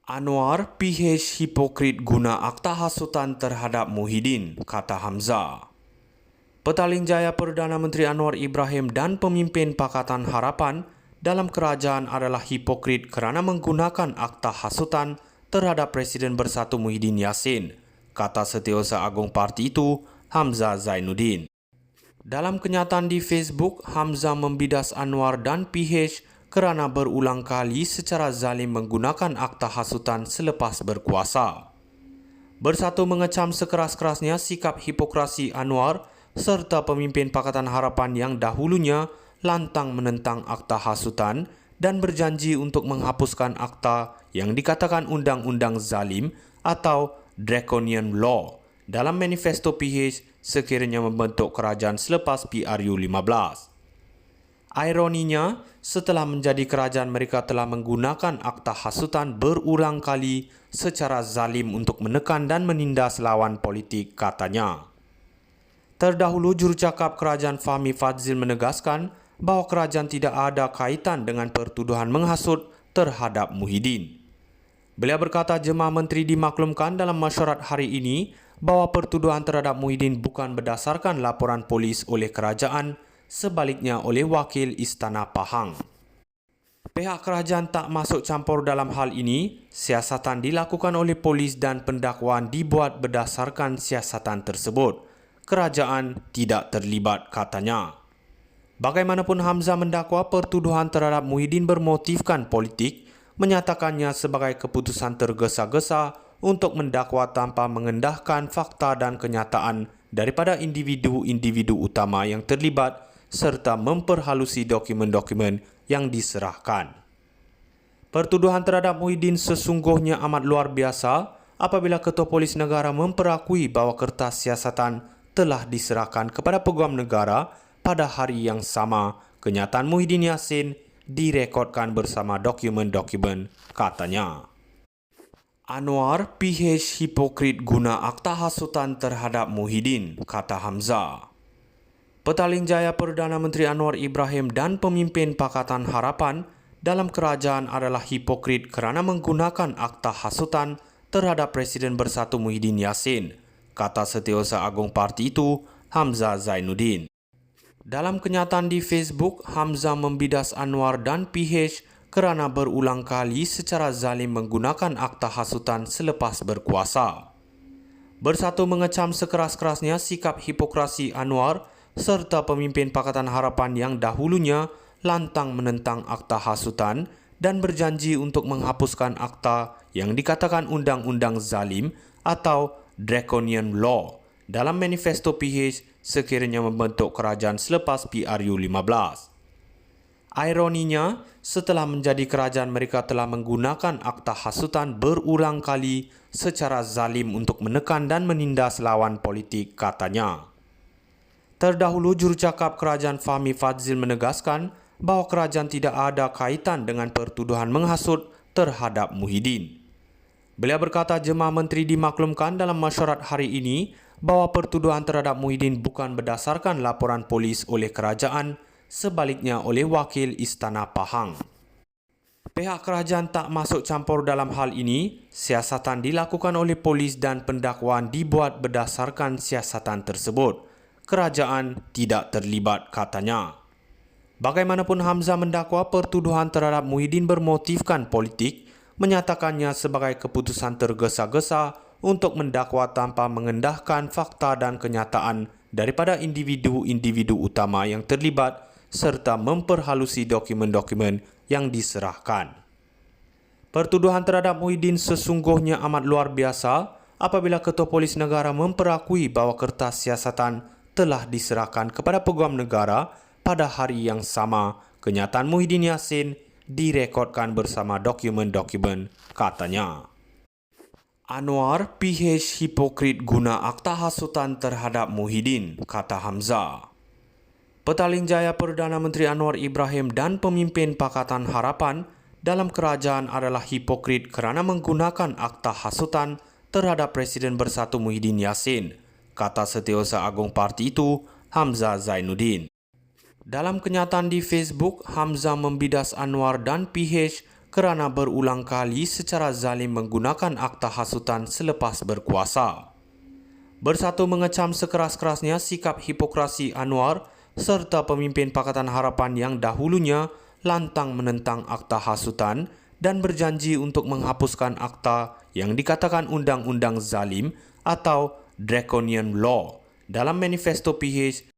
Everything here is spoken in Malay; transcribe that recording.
Anwar PH hipokrit guna akta hasutan terhadap Muhyiddin, kata Hamzah. Petaling Jaya Perdana Menteri Anwar Ibrahim dan pemimpin Pakatan Harapan dalam kerajaan adalah hipokrit kerana menggunakan akta hasutan terhadap Presiden Bersatu Muhyiddin Yassin, kata Setiausaha Agung Parti itu, Hamzah Zainuddin. Dalam kenyataan di Facebook, Hamzah membidas Anwar dan PH kerana berulang kali secara zalim menggunakan akta hasutan selepas berkuasa. Bersatu mengecam sekeras-kerasnya sikap hipokrasi Anwar serta pemimpin Pakatan Harapan yang dahulunya lantang menentang akta hasutan dan berjanji untuk menghapuskan akta yang dikatakan undang-undang zalim atau draconian law dalam manifesto PH sekiranya membentuk kerajaan selepas PRU 15. Ironinya, setelah menjadi kerajaan mereka telah menggunakan akta hasutan berulang kali secara zalim untuk menekan dan menindas lawan politik, katanya. Terdahulu, jurucakap kerajaan Fahmi Fadzil menegaskan bahawa kerajaan tidak ada kaitan dengan pertuduhan menghasut terhadap Muhyiddin. Beliau berkata jemaah menteri dimaklumkan dalam mesyuarat hari ini bahawa pertuduhan terhadap Muhyiddin bukan berdasarkan laporan polis oleh kerajaan, sebaliknya oleh wakil Istana Pahang. Pihak kerajaan tak masuk campur dalam hal ini. Siasatan dilakukan oleh polis dan pendakwaan dibuat berdasarkan siasatan tersebut. Kerajaan tidak terlibat, katanya. Bagaimanapun, Hamzah mendakwa pertuduhan terhadap Muhyiddin bermotifkan politik, menyatakannya sebagai keputusan tergesa-gesa untuk mendakwa tanpa mengendahkan fakta dan kenyataan daripada individu-individu utama yang terlibat serta memperhalusi dokumen-dokumen yang diserahkan. Pertuduhan terhadap Muhyiddin sesungguhnya amat luar biasa apabila Ketua Polis Negara memperakui bahawa kertas siasatan telah diserahkan kepada Peguam Negara pada hari yang sama kenyataan Muhyiddin Yassin direkodkan bersama dokumen-dokumen, katanya. Anwar PH hipokrit guna akta hasutan terhadap Muhyiddin, kata Hamzah. Petaling Jaya Perdana Menteri Anwar Ibrahim dan pemimpin Pakatan Harapan dalam kerajaan adalah hipokrit kerana menggunakan akta hasutan terhadap Presiden Bersatu Muhyiddin Yassin, kata Setiausaha Agung Parti itu, Hamzah Zainuddin. Dalam kenyataan di Facebook, Hamzah membidas Anwar dan PH kerana berulang kali secara zalim menggunakan akta hasutan selepas berkuasa. Bersatu mengecam sekeras-kerasnya sikap hipokrasi Anwar serta pemimpin Pakatan Harapan yang dahulunya lantang menentang akta hasutan dan berjanji untuk menghapuskan akta yang dikatakan undang-undang zalim atau draconian law dalam manifesto PH sekiranya membentuk kerajaan selepas PRU 15. Ironinya, setelah menjadi kerajaan mereka telah menggunakan akta hasutan berulang kali secara zalim untuk menekan dan menindas lawan politik, katanya. Terdahulu, jurucakap kerajaan Fahmi Fadzil menegaskan bahawa kerajaan tidak ada kaitan dengan pertuduhan menghasut terhadap Muhyiddin. Beliau berkata jemaah menteri dimaklumkan dalam mesyuarat hari ini bahawa pertuduhan terhadap Muhyiddin bukan berdasarkan laporan polis oleh kerajaan, sebaliknya oleh wakil Istana Pahang. Pihak kerajaan tak masuk campur dalam hal ini. Siasatan dilakukan oleh polis dan pendakwaan dibuat berdasarkan siasatan tersebut. Kerajaan tidak terlibat, katanya. Bagaimanapun, Hamzah mendakwa pertuduhan terhadap Muhyiddin bermotifkan politik, menyatakannya sebagai keputusan tergesa-gesa untuk mendakwa tanpa mengendahkan fakta dan kenyataan daripada individu-individu utama yang terlibat serta memperhalusi dokumen-dokumen yang diserahkan. Pertuduhan terhadap Muhyiddin sesungguhnya amat luar biasa apabila Ketua Polis Negara memperakui bahawa kertas siasatan telah diserahkan kepada Peguam Negara pada hari yang sama kenyataan Muhyiddin Yassin direkodkan bersama dokumen-dokumen, katanya. Anwar PH hipokrit guna akta hasutan terhadap Muhyiddin, kata Hamzah. Petaling Jaya Perdana Menteri Anwar Ibrahim dan pemimpin Pakatan Harapan dalam kerajaan adalah hipokrit kerana menggunakan akta hasutan terhadap Presiden Bersatu Muhyiddin Yassin, kata Setiausaha Agung Parti itu, Hamzah Zainuddin. Dalam kenyataan di Facebook, Hamzah membidas Anwar dan PH kerana berulang kali secara zalim menggunakan akta hasutan selepas berkuasa. Bersatu mengecam sekeras-kerasnya sikap hipokrasi Anwar serta pemimpin Pakatan Harapan yang dahulunya lantang menentang akta hasutan dan berjanji untuk menghapuskan akta yang dikatakan undang-undang zalim atau draconian law dalam manifesto PH